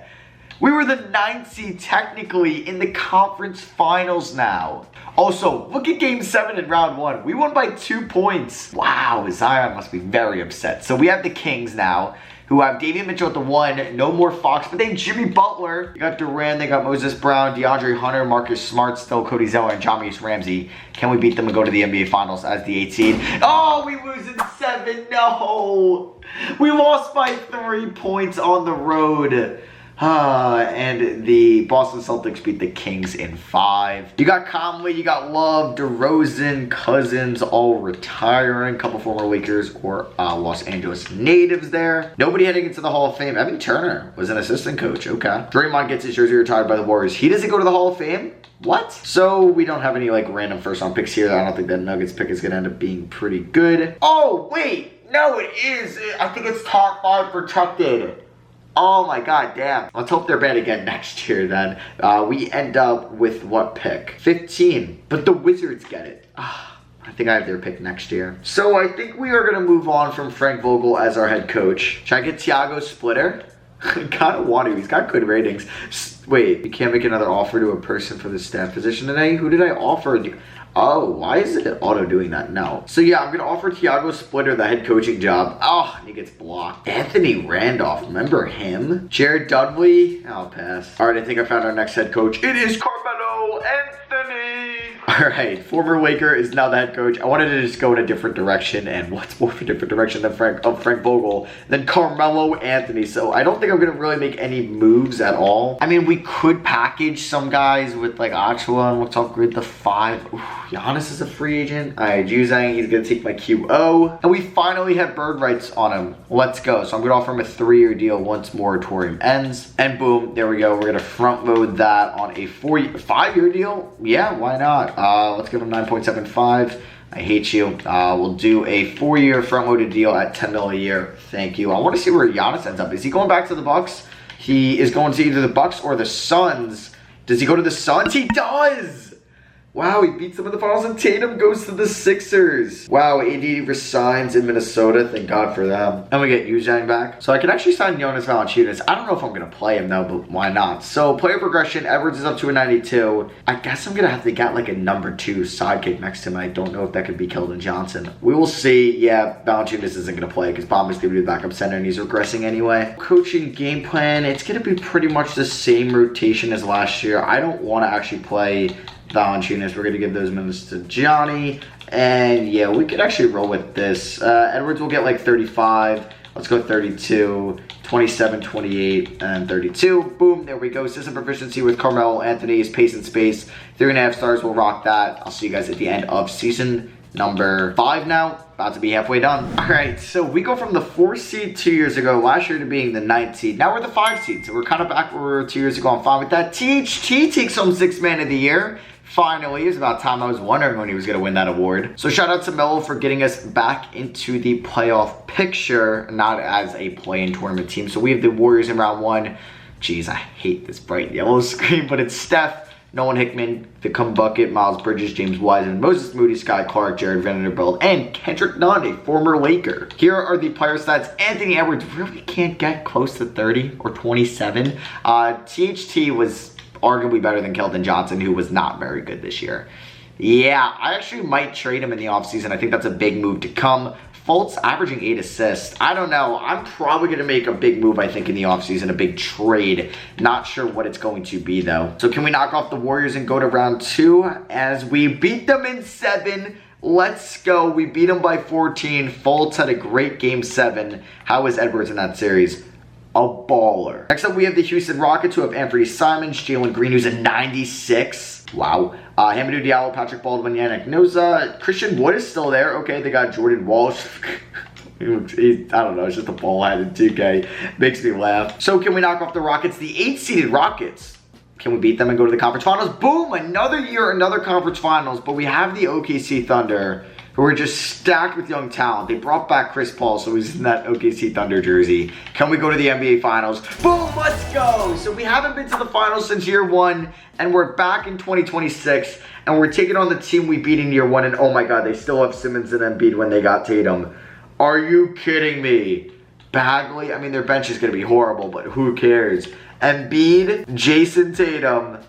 We were the 9th seed technically in the conference finals now. Also, look at game 7 in round 1. We won by 2 points. Wow, Zion must be very upset. So we have the Kings now, who have Davion Mitchell at the 1, no more Fox, but they Jimmy Butler. They got Durant, they got Moses Brown, DeAndre Hunter, Marcus Smart, still Cody Zeller, and Jahmius Ramsey. Can we beat them and go to the NBA Finals as the 8th seed? Oh, we lose in 7. No. We lost by 3 points on the road. And the Boston Celtics beat the Kings in 5. You got Conley, you got Love, DeRozan, Cousins, all retiring. Couple former Lakers or Los Angeles natives there. Nobody heading into the Hall of Fame. Evan Turner was an assistant coach. Okay. Draymond gets his jersey retired by the Warriors. He doesn't go to the Hall of Fame? What? So we don't have any like random first round picks here. I don't think that Nuggets pick is going to end up being pretty good. Oh, wait. No, it is. I think it's top 5 protected. Oh my god, damn. Let's hope they're bad again next year then. We end up with what pick? 15. But the Wizards get it. I think I have their pick next year. So I think we are going to move on from Frank Vogel as our head coach. Should I get Thiago Splitter? Kind of want to. He's got good ratings. Wait, you can't make another offer to a person for the staff position today? Who did I offer? Oh, why is it auto doing that? No. So yeah, I'm going to offer Thiago Splitter the head coaching job. Oh, and he gets blocked. Anthony Randolph, remember him? Jared Dudley? I'll pass. All right, I think I found our next head coach. It is Carmelo Anthony. All right, former Laker is now the head coach. I wanted to just go in a different direction, and what's more of a different direction than Frank Vogel than Carmelo Anthony. So I don't think I'm going to really make any moves at all. I mean, we could package some guys with like Ochoa, and let's upgrade the 5. Ooh, Giannis is a free agent. All right, Juzang, he's going to take my QO. And we finally have bird rights on him. Let's go. So I'm going to offer him a 3-year deal once moratorium ends. And boom, there we go. We're going to front load that on a 5-year deal. Yeah, why not? Let's give him 9.75. I hate you. We'll do a 4-year front-loaded deal at $10 million a year. Thank you. I want to see where Giannis ends up. Is he going back to the Bucks? He is going to either the Bucks or the Suns. Does he go to the Suns? He does! Wow, he beats them in the finals, and Tatum goes to the Sixers. Wow, AD resigns in Minnesota. Thank God for them. And we get Yuzhang back. So I can actually sign Jonas Valanciunas. I don't know if I'm going to play him, though, but why not? So player progression, Edwards is up to a 92. I guess I'm going to have to get like a number 2 sidekick next to him. I don't know if that could be Kelvin Johnson. We will see. Yeah, Valanciunas isn't going to play because Bam is going to be the backup center, and he's regressing anyway. Coaching game plan, it's going to be pretty much the same rotation as last year. I don't want to actually play Valanciunas. We're going to give those minutes to Johnny. And yeah, we could actually roll with this. Edwards will get like 35. Let's go 32, 27, 28, and 32. Boom, there we go. System proficiency with Carmelo Anthony's pace and space. 3.5 stars, we'll rock that. I'll see you guys at the end of season number 5 now. About to be halfway done. All right, so we go from the 4th seed 2 years ago, last year, to being the 9th seed. Now we're the 5 seed, so we're kind of back where we were 2 years ago. I'm fine with that. THT takes home 6th man of the year. Finally, it was about time. I was wondering when he was going to win that award. So shout out to Melo for getting us back into the playoff picture, not as a play-in tournament team. So we have the Warriors in round 1. Jeez, I hate this bright yellow screen, but it's Steph, Nolan Hickman, Vicum Bucket, Miles Bridges, James Wiseman, Moses Moody, Sky Clark, Jared Vanderbilt, and Kendrick Nunn, a former Laker. Here are the player stats. Anthony Edwards really can't get close to 30 or 27. THT was arguably better than Kelvin Johnson, who was not very good this year. Yeah, I actually might trade him in the offseason. I think that's a big move to come. Fultz averaging 8 assists. I don't know. I'm probably going to make a big move, I think, in the offseason, a big trade. Not sure what it's going to be, though. So can we knock off the Warriors and go to round 2 as we beat them in 7? Let's go. We beat them by 14. Fultz had a great game 7. How was Edwards in that series? A baller. Next up, we have the Houston Rockets, who have Anthony Simons, Jalen Green, who's a 96. Wow. Hamidou Diallo, Patrick Baldwin, Yannick Noza. Christian Wood is still there. Okay, they got Jordan Walsh. I don't know, it's just a ball head in 2K. Makes me laugh. So can we knock off the Rockets? The 8th-seeded Rockets. Can we beat them and go to the conference finals? Boom! Another year, another conference finals. But we have the OKC Thunder, who are just stacked with young talent. They brought back Chris Paul, so he's in that OKC Thunder jersey. Can we go to the NBA Finals? Boom, let's go! So we haven't been to the finals since year 1, and we're back in 2026, and we're taking on the team we beat in year 1, and oh my god, they still have Simmons and Embiid when they got Tatum. Are you kidding me? Bagley. I mean, their bench is going to be horrible, but who cares? Embiid, Jason Tatum,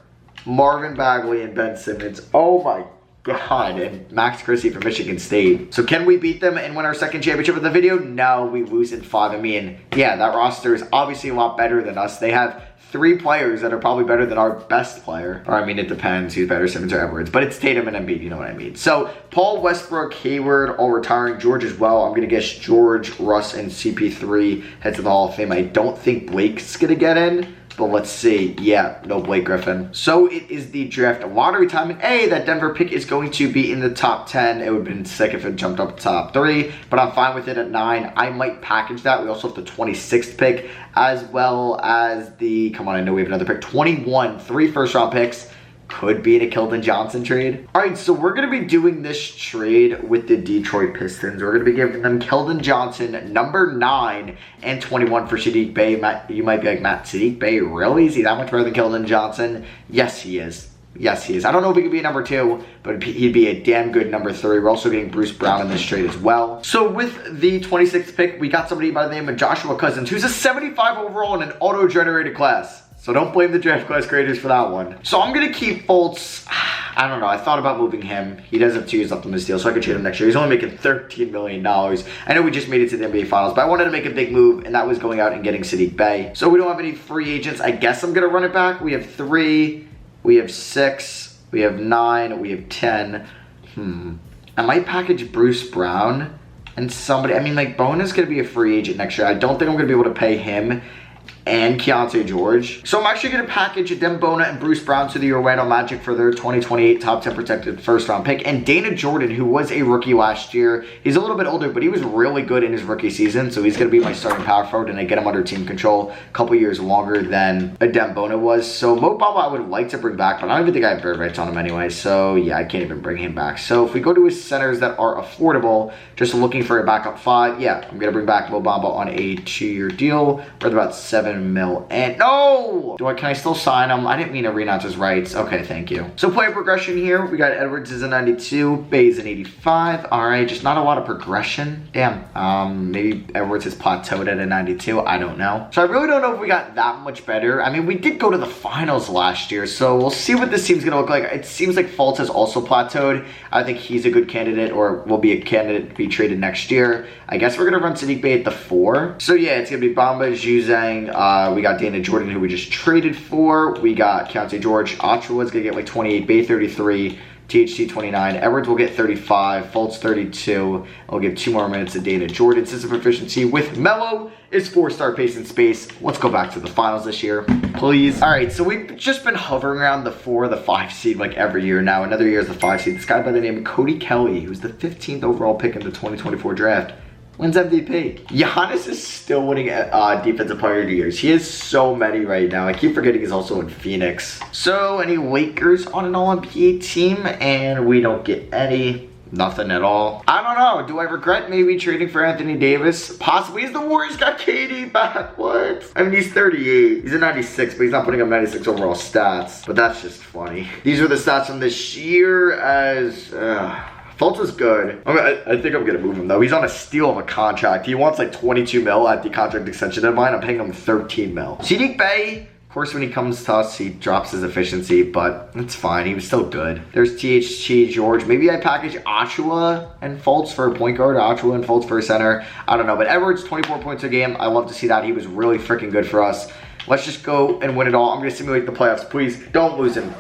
Marvin Bagley, and Ben Simmons. Oh my God, and Max Christie from Michigan State. So can we beat them and win our second championship of the video? No, we lose in 5. I mean, yeah, that roster is obviously a lot better than us. They have 3 players that are probably better than our best player. Or I mean, it depends who's better, Simmons or Edwards. But it's Tatum and Embiid, you know what I mean. So Paul, Westbrook, Hayward, all retiring. George as well. I'm going to guess George, Russ, and CP3 head to the Hall of Fame. I don't think Blake's going to get in. But let's see. Yeah, no Blake Griffin. So it is the draft lottery time. And A, that Denver pick is going to be in the top 10. It would have been sick if it jumped up to top 3. But I'm fine with it at 9. I might package that. We also have the 26th pick. As well as the, come on, I know we have another pick. 21, 3 first-round picks. Could be in a Kelvin Johnson trade. All right, so we're going to be doing this trade with the Detroit Pistons. We're going to be giving them Kelvin Johnson, number 9, and 21 for Saddiq Bey. Matt, you might be like, Matt, Saddiq Bey, really? Is he that much better than Kelvin Johnson? Yes, he is. Yes, he is. I don't know if he could be a number 2, but he'd be a damn good number 3. We're also getting Bruce Brown in this trade as well. So with the 26th pick, we got somebody by the name of Joshua Cousins, who's a 75 overall in an auto-generated class. So don't blame the draft class creators for that one. So I'm going to keep Fultz. I don't know. I thought about moving him. He does have 2 years left on his deal, so I could trade him next year. He's only making $13 million. I know we just made it to the NBA Finals, but I wanted to make a big move, and that was going out and getting Saddiq Bey. So we don't have any free agents. I guess I'm going to run it back. We have 3. We have 6. We have 9. We have 10. I might package Bruce Brown and somebody. I mean, like, Bona's going to be a free agent next year. I don't think I'm going to be able to pay him and Keontae George. So I'm actually going to package Dembona and Bruce Brown to the Orlando Magic for their 2028 top 10 protected first round pick. And Dana Jordan, who was a rookie last year. He's a little bit older, but he was really good in his rookie season. So he's going to be my starting power forward, and I get him under team control a couple years longer than Dembona was. So Mo Bamba I would like to bring back, but I don't even think I have bird rights on him anyway. So yeah, I can't even bring him back. So if we go to his centers that are affordable, just looking for a backup 5, yeah, I'm going to bring back Mo Bamba on a 2-year deal worth about $7 million. And no! Can I still sign him? I didn't mean to renounce his rights. Okay, thank you. So player progression here. We got Edwards is a 92. Bey is an 85. All right, just not a lot of progression. Damn. Maybe Edwards has plateaued at a 92. I don't know. So I really don't know if we got that much better. I mean, we did go to the finals last year, so we'll see what this team's going to look like. It seems like Fultz has also plateaued. I think he's a good candidate, or will be a candidate to be traded next year. I guess we're going to run Saddiq Bey at the 4. So yeah, it's going to be Bamba, Juzang. We got Dana Jordan, who we just traded for. We got Keontae George. Ochoa is going to get like 28. Bey 33. THC 29. Edwards will get 35. Fultz 32. I'll give 2 more minutes to Dana Jordan. System proficiency with Melo is 4-star pace and space. Let's go back to the finals this year, please. All right, so we've just been hovering around the 4, the 5 seed like every year now. Another year is the 5 seed. This guy by the name of Cody Kelly, who's the 15th overall pick in the 2024 draft, wins MVP. Giannis is still winning Defensive Player of the Year. He has so many right now. I keep forgetting he's also in Phoenix. So any Lakers on an All-NBA team, and we don't get any. Nothing at all. I don't know. Do I regret maybe trading for Anthony Davis? Possibly. He's the Warriors got KD back. What? I mean, he's 38. He's a 96, but he's not putting up 96 overall stats. But that's just funny. These are the stats from this year as... Fultz was good. I think I'm going to move him, though. He's on a steal of a contract. He wants like 22 mil at the contract extension deadline. I'm paying him 13 mil. Saddiq Bey, of course, when he comes to us, he drops his efficiency, but it's fine. He was still good. There's THC George. Maybe I package Ochoa and Fultz for a point guard, Ochoa and Fultz for a center. I don't know, but Edwards, 24 points a game. I love to see that. He was really freaking good for us. Let's just go and win it all. I'm going to simulate the playoffs. Please, don't lose him.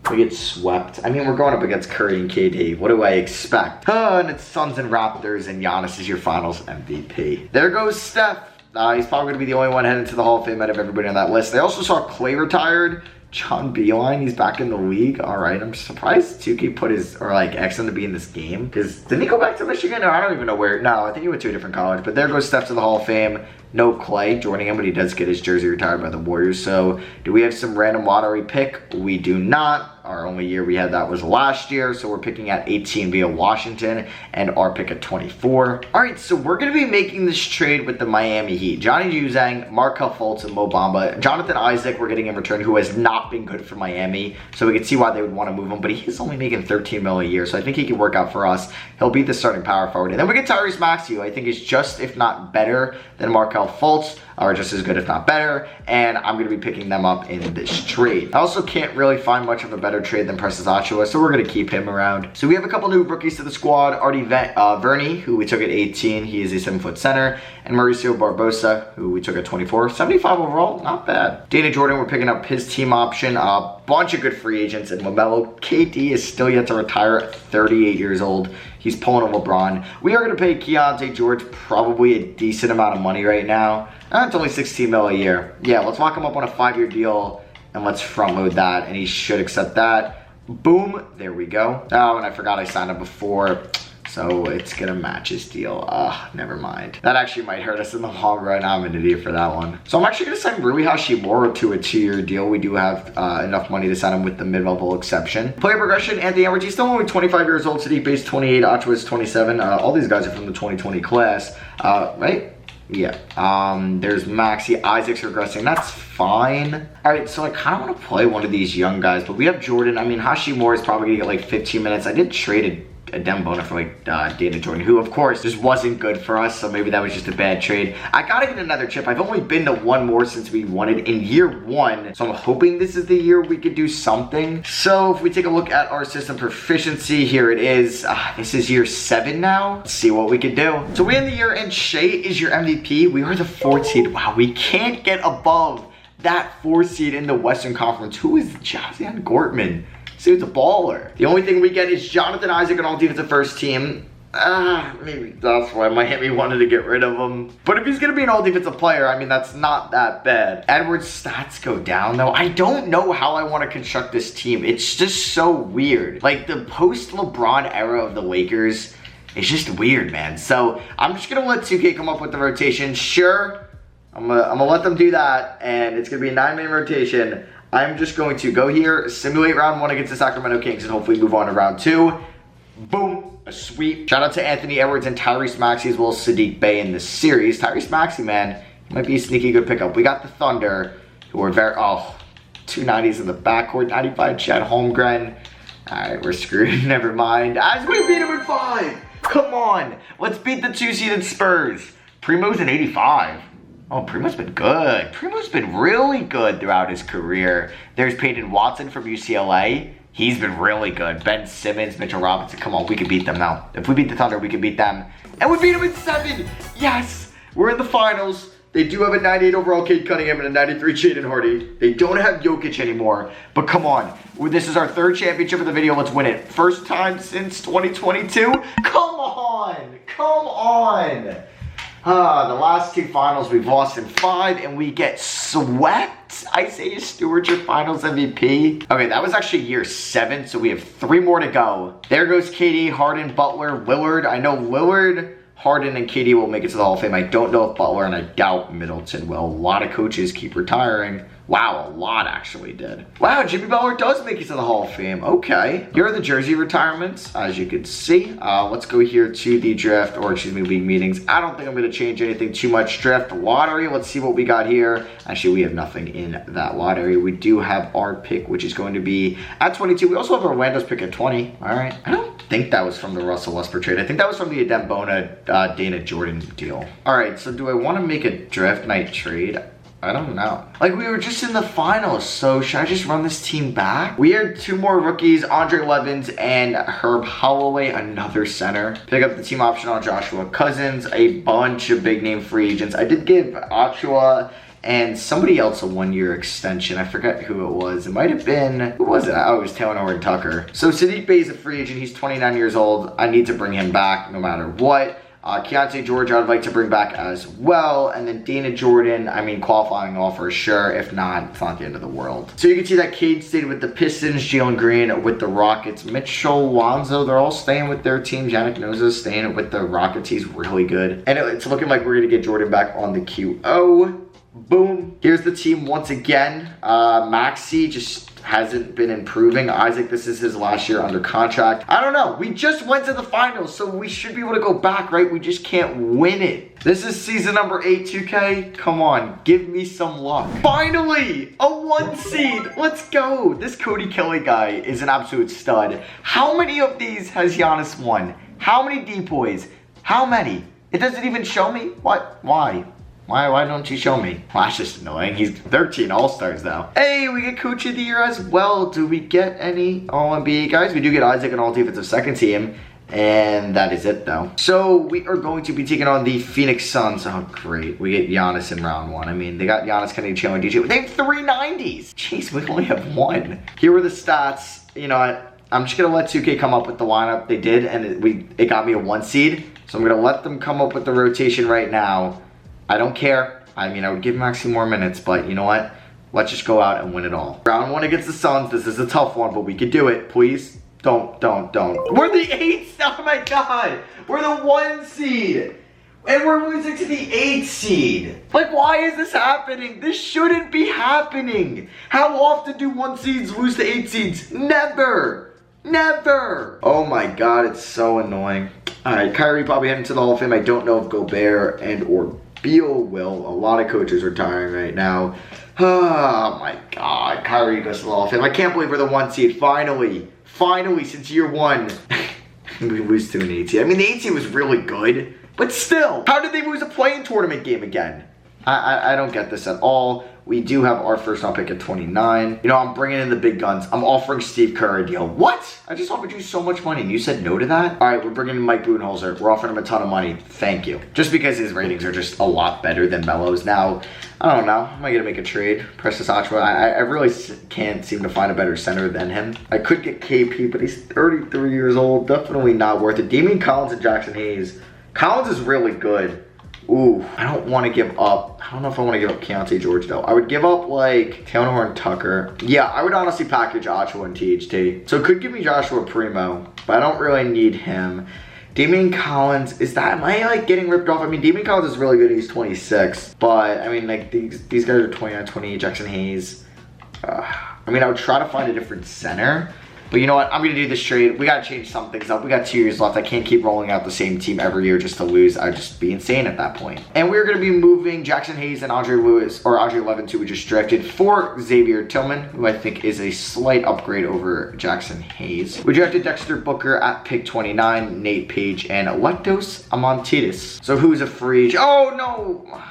We get swept. I mean, we're going up against Curry and KD. What do I expect? And it's Suns and Raptors, and Giannis is your finals MVP. There goes Steph. He's probably going to be the only one heading to the Hall of Fame out of everybody on that list. They also saw Clay retired. John Beilein, he's back in the league. All right, I'm surprised 2K put his, or like, X him to be in this game. Because didn't he go back to Michigan? Or I don't even know where. No, I think he went to a different college. But there goes Steph to the Hall of Fame. No Clay joining him, but he does get his jersey retired by the Warriors. So do we have some random lottery pick? We do not. Our only year we had that was last year, so we're picking at 18 via Washington, and our pick at 24. All right, so we're going to be making this trade with the Miami Heat. Johnny Juzang, Markel Fultz, and Mo Bamba. Jonathan Isaac we're getting in return, who has not been good for Miami, so we can see why they would want to move him, but he's only making 13 mil a year, so I think he can work out for us. He'll be the starting power forward. And then we get Tyrese Maxey, who I think is just, if not better, than Markel Fultz, or just as good, if not better, and I'm going to be picking them up in this trade. I also can't really find much of a better trade than Precious Achiuwa, so we're going to keep him around. So we have a couple new rookies to the squad. Artie Verney, who we took at 18. He is a 7-foot center. And Mauricio Barbosa, who we took at 24. 75 overall, not bad. Dana Jordan, we're picking up his team option. A bunch of good free agents. And LaMelo, KD is still yet to retire at 38 years old. He's pulling a LeBron. We are going to pay Keontae George probably a decent amount of money right now. It's only 16 mil a year. Yeah, let's lock him up on a 5-year deal and let's front load that, and he should accept that. Boom, there we go. Oh, and I forgot I signed him before, so it's gonna match his deal. Never mind. That actually might hurt us in the long run. I'm an idiot for that one. So I'm actually gonna sign Rui Hachimura to a 2-year deal. We do have enough money to sign him with the mid-level exception. Player progression, Anthony Edwards, he's still only 25 years old. Sadiq Bey's 28, Achiuwa is 27. All these guys are from the 2020 class, right? Yeah, there's Maxey. Isaac's regressing. That's fine. All right, so I kind of want to play one of these young guys, but we have Jordan. I mean, Hachimura is probably going to get like 15 minutes. I did trade a Dembona for like Dana Jordan, who of course just wasn't good for us, so maybe that was just a bad trade. I gotta get another chip. I've only been to one more since we won it in year 1, so I'm hoping this is the year we could do something. So if we take a look at our system proficiency, here it is. This is year 7 now. Let's see what we can do. So we end the year and Shea is your MVP. We are the 4th seed. Wow, we can't get above that 4th seed in the Western Conference. Who is Jazian Gortman? Dude's a baller. The only thing we get is Jonathan Isaac on all defensive first team. Maybe that's why Miami wanted to get rid of him. But if he's going to be an all defensive player, I mean, that's not that bad. Edwards' stats go down, though. I don't know how I want to construct this team. It's just so weird. Like, the post-LeBron era of the Lakers is just weird, man. So, I'm just going to let 2K come up with the rotation. Sure, I'm gonna let them do that, and it's going to be a 9-man rotation. I'm just going to go here, simulate round 1 against the Sacramento Kings, and hopefully move on to round 2. Boom, a sweep. Shout out to Anthony Edwards and Tyrese Maxey as well as Sadiq Bey in this series. Tyrese Maxey, man, he might be a sneaky good pickup. We got the Thunder, who are very, 290s in the backcourt, 95 Chet Holmgren. All right, we're screwed, never mind. As we beat him in 5. Come on, let's beat the 2-seeded Spurs. Primo's an 85. Oh, Primo's been good. Primo's been really good throughout his career. There's Peyton Watson from UCLA. He's been really good. Ben Simmons, Mitchell Robinson. Come on, we can beat them now. If we beat the Thunder, we can beat them. And we beat them in 7. Yes! We're in the finals. They do have a 98 overall Cade Cunningham and a 93 Jaden Hardy. They don't have Jokic anymore. But come on. This is our 3rd championship of the video. Let's win it. First time since 2022. Come on! Come on! The last 2 finals we've lost in 5 and we get swept. Isaiah Stewart's your finals MVP. Okay, that was actually year 7, so we have 3 more to go. There goes KD, Harden, Butler, Lillard. I know Lillard, Harden, and KD will make it to the Hall of Fame. I don't know if Butler, and I doubt Middleton will. A lot of coaches keep retiring. Wow, a lot actually did. Wow, Jimmy Butler does make it to the Hall of Fame. Okay. Here are the jersey retirements, as you can see. Let's go here to the draft, or excuse me, league meetings. I don't think I'm going to change anything too much. Draft lottery, let's see what we got here. Actually, we have nothing in that lottery. We do have our pick, which is going to be at 22. We also have Orlando's pick at 20. All right. I don't think that was from the Russell Westbrook trade. I think that was from the Dembona Dana Jordan deal. All right, so do I want to make a draft night trade? I don't know. Like, we were just in the finals, so should I just run this team back? We had 2 more rookies, Andre Levins and Herb Holloway, another center. Pick up the team option on Joshua Cousins, a bunch of big-name free agents. I did give Achiuwa and somebody else a 1-year extension. I forget who it was. It might have been, who was it? Oh, it was Taylor Horton-Tucker. So Sadiq Bey is a free agent. He's 29 years old. I need to bring him back no matter what. Keontae George, I'd like to bring back as well. And then Dana Jordan, I mean, qualifying offer, sure. If not, it's not the end of the world. So you can see that Cade stayed with the Pistons, Jalen Green with the Rockets, Mitchell Lonzo, they're all staying with their team. Yannick Noza's staying with the Rockets. He's really good. And it's looking like we're going to get Jordan back on the QO. Boom. Here's the team once again. Maxey just hasn't been improving. Isaac, this is his last year under contract. I don't know. We just went to the finals, so we should be able to go back, right? We just can't win it. This is season number 8, 2K. Come on, give me some luck. Finally, a 1 seed. Let's go. This Cody Kelly guy is an absolute stud. How many of these has Giannis won? How many depoys? How many? It doesn't even show me. What? Why? Why don't you show me? Well, that's just annoying. He's 13 All-Stars though. Hey, we get Coach of the Year as well. Do we get any All-NBA guys? We do get Isaac and All-Defensive Second Team. And that is it though. So we are going to be taking on the Phoenix Suns. Oh, great. We get Giannis in round 1. I mean, they got Giannis, Kennedy, Chandler, DJ. They have 3 90s. Jeez, we only have 1. Here are the stats. You know what? I'm just going to let 2K come up with the lineup. They did, and it got me a 1 seed. So I'm going to let them come up with the rotation right now. I don't care. I mean, I would give Maxey more minutes, but you know what? Let's just go out and win it all. Round 1 against the Suns. This is a tough one, but we could do it. Please. Don't. We're the 8th. Oh my God. We're the 1 seed. And we're losing to the 8th seed. Like, why is this happening? This shouldn't be happening. How often do 1 seeds lose to 8 seeds? Never. Never. Oh my God, it's so annoying. All right, Kyrie probably heading to the Hall of Fame. I don't know if Gobert and or Beal will. A lot of coaches are retiring right now. Oh my God, Kyrie goes to the Hall of Fame. I can't believe we're the 1 seed. Finally, since year 1. We lose to an 8 seed. I mean, the 8 seed was really good, but still, how did they lose a play-in tournament game again? I don't get this at all. We do have our first round pick at 29. You know, I'm bringing in the big guns. I'm offering Steve Kerr a deal. What? I just offered you so much money and you said no to that? All right, we're bringing in Mike Budenholzer. We're offering him a ton of money. Thank you. Just because his ratings are just a lot better than Melo's. Now, I don't know. Am I going to make a trade? Precious Achiuwa. I really can't seem to find a better center than him. I could get KP, but he's 33 years old. Definitely not worth it. Damian Collins and Jackson Hayes. Collins is really good. Ooh, I don't want to give up. I don't know if I want to give up Keontae George, though. I would give up, like, Taylor Horn Tucker. Yeah, I would honestly package Achiuwa and THT. So it could give me Joshua Primo, but I don't really need him. Damian Collins, am I, like, getting ripped off? I mean, Damian Collins is really good. He's 26. But, I mean, like, these guys are 29, 28. Jackson Hayes. I mean, I would try to find a different center. But you know what? I'm going to do this trade. We got to change some things up. We got 2 years left. I can't keep rolling out the same team every year just to lose. I'd just be insane at that point. And we're going to be moving Jackson Hayes and Andre Levin, who we just drafted, for Xavier Tillman, who I think is a slight upgrade over Jackson Hayes. We drafted Dexter Booker at pick 29, Nate Page, and Lectos Amontidis. So who's a free? Oh, no.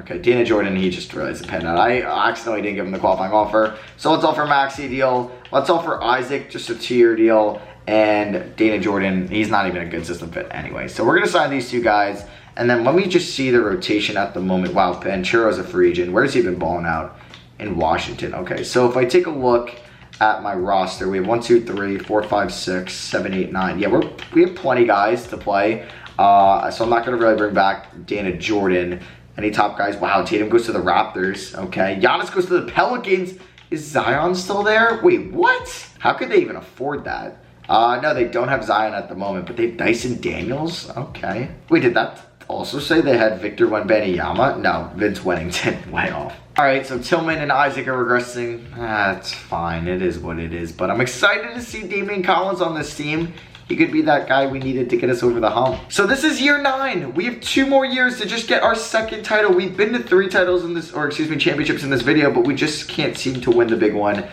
Okay, Dana Jordan, he just realized the pen out. I accidentally didn't give him the qualifying offer. So let's offer Maxey a deal. Let's offer Isaac just a 2-year deal. And Dana Jordan, he's not even a good system fit anyway. So we're going to sign these 2 guys. And then let me just see the rotation at the moment. Wow, Panchero's a free agent. Where's he been balling out? In Washington. Okay, so if I take a look at my roster, we have 1, 2, 3, 4, 5, 6, 7, 8, 9. Yeah, we have plenty guys to play. So I'm not going to really bring back Dana Jordan. Any top guys? Wow, Tatum goes to the Raptors. Okay, Giannis goes to the Pelicans. Is Zion still there? Wait, what? How could they even afford that? No, they don't have Zion at the moment, but they have Dyson Daniels. Okay. Wait, did that also say they had Victor Wembanyama? No, Vince Weddington. Way off. All right, so Tillman and Isaac are regressing. That's fine. It is what it is. But I'm excited to see Damian Collins on this team. He could be that guy we needed to get us over the hump. So this is year 9. We have 2 more years to just get our 2nd title. We've been to 3 titles in this, or excuse me, championships in this video, but we just can't seem to win the big one.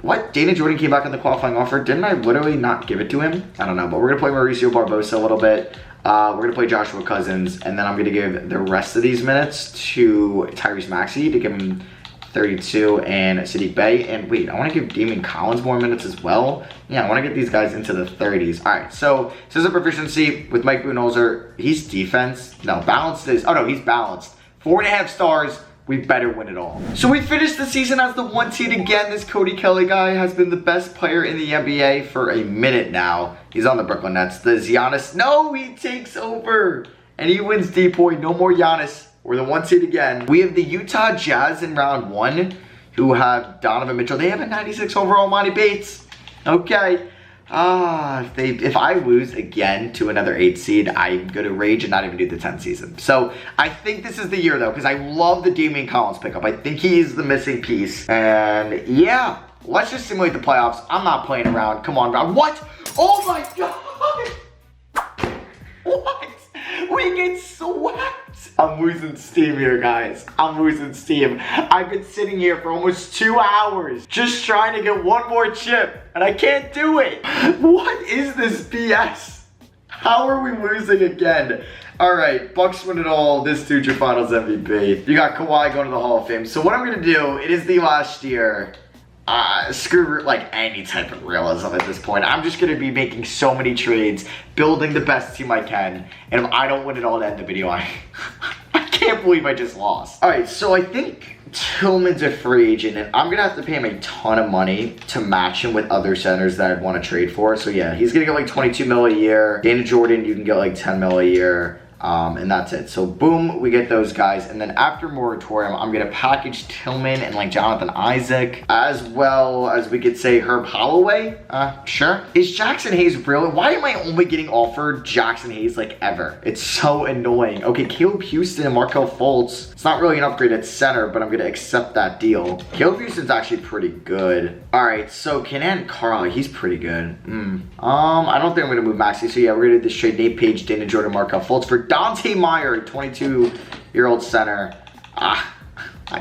What? Dana Jordan came back in the qualifying offer. Didn't I literally not give it to him? I don't know, but we're gonna play Mauricio Barbosa a little bit. We're gonna play Joshua Cousins, and then I'm gonna give the rest of these minutes to Tyrese Maxey to give him 32 and Sadiq Bey. And wait, I want to give Damian Collins more minutes as well. Yeah, I want to get these guys into the 30s. All right, so this is a proficiency with Mike Budenholzer. He's defense. No, balanced is, oh no, he's balanced. 4.5 stars. We better win it all. So we finished the season as the 1 seed again. This Cody Kelly guy has been the best player in the NBA for a minute now. He's on the Brooklyn Nets. The Giannis, no, he takes over. And he wins Depoy. No more Giannis. We're the 1 seed again. We have the Utah Jazz in round 1, who have Donovan Mitchell. They have a 96 overall Monty Bates. Okay. If I lose again to another 8 seed, I'm gonna rage and not even do the 10th season. So I think this is the year though, because I love the Damian Collins pickup. I think he is the missing piece. And yeah, let's just simulate the playoffs. I'm not playing around. Come on, Rob. What? Oh my God! What? We get swept. I'm losing steam here, guys. I'm losing steam. I've been sitting here for almost 2 hours just trying to get one more chip, and I can't do it. What is this BS? How are we losing again? All right, Bucks win it all. This dude's your finals MVP. You got Kawhi going to the Hall of Fame. So what I'm gonna do, it is the last year. Screw like any type of realism at this point. I'm just gonna be making so many trades, building the best team I can, and if I don't win it all to end the video, I can't believe I just lost. All right, so I think Tillman's a free agent, and I'm gonna have to pay him a ton of money to match him with other centers that I'd want to trade for. So yeah, he's gonna get like 22 mil a year. Dana Jordan, you can get like 10 mil a year. And that's it. So boom, we get those guys. And then after moratorium, I'm gonna package Tillman and like Jonathan Isaac, as well as we could say Herb Holloway. Sure. Is Jackson Hayes really? Why am I only getting offered Jackson Hayes like ever? It's so annoying. Okay, Caleb Houston and Markelle Fultz. It's not really an upgrade at center, but I'm gonna accept that deal. Caleb Houston's actually pretty good. All right, so Kenan Carl, he's pretty good. I don't think I'm gonna move Maxey. So yeah, we're gonna do this trade. Nate Page, Dana Jordan, Markelle Fultz for Dante Meyer, 22-year-old center.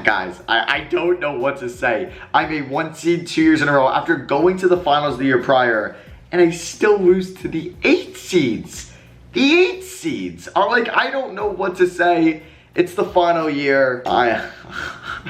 Guys, I don't know what to say. I made 1 seed 2 years in a row after going to the finals the year prior, and I still lose to the 8 seeds. The 8 seeds are like, I don't know what to say. It's the final year. I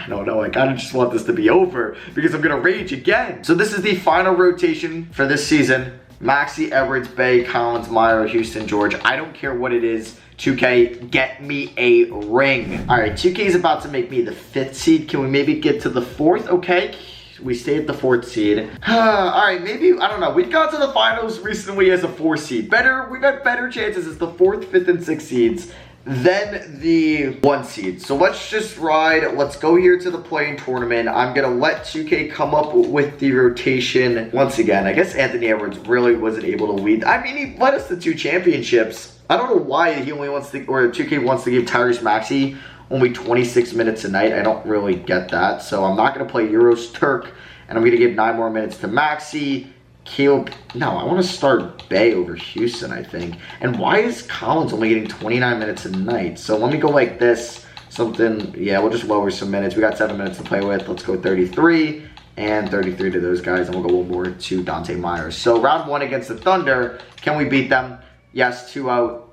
don't know. I kind of just want this to be over because I'm gonna rage again. So this is the final rotation for this season. Maxey, Edwards, Bay, Collins, Meyer, Houston, George. I don't care what it is. 2K, get me a ring. All right, 2K is about to make me the 5th seed. Can we maybe get to the 4th? Okay, we stay at the 4th seed. All right, maybe, I don't know. We've got to the finals recently as a 4 seed. We got better chances as the 4th, 5th, and 6th seeds than the 1 seed. So let's just ride. Let's go here to the playing tournament. I'm gonna let 2K come up with the rotation once again. I guess Anthony Edwards really wasn't able to lead. I mean, he led us to 2 championships. I don't know why he only wants to, or 2K wants to give Tyrese Maxey only 26 minutes a night. I don't really get that. So I'm not gonna play Euros Turk, and I'm gonna give 9 more minutes to Maxey. Caleb, no, I want to start Bay over Houston, I think. And why is Collins only getting 29 minutes a night? So let me go like this, something, yeah, we'll just lower some minutes. We got 7 minutes to play with. Let's go 33 and 33 to those guys, and we'll go one more to Dante Myers. So round 1 against the Thunder, can we beat them? Yes, 2-0.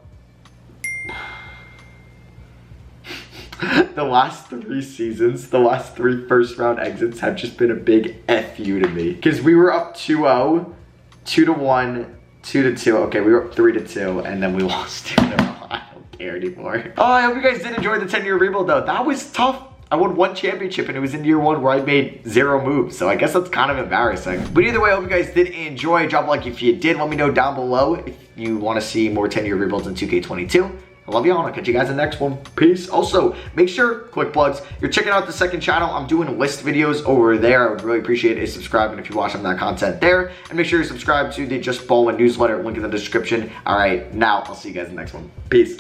The last 3 seasons, the last 3 first round exits have just been a big FU to me. Because we were up 2-0, 2-1, 2-2. Okay, we were up 3-2, and then we lost 2-0. I don't care anymore. Oh, I hope you guys did enjoy the 10-year rebuild though. That was tough. I won 1 championship, and it was in year 1 where I made 0 moves. So I guess that's kind of embarrassing. But either way, I hope you guys did enjoy. Drop a like if you did. Let me know down below if you want to see more 10-year rebuilds in 2K22. I love y'all, and I'll catch you guys in the next one. Peace. Also, make sure, quick plugs, you're checking out the 2nd channel. I'm doing list videos over there. I would really appreciate a subscribe, if you watch some of that content there. And make sure you subscribe to the Just Ballin newsletter, link in the description. All right, now I'll see you guys in the next one. Peace.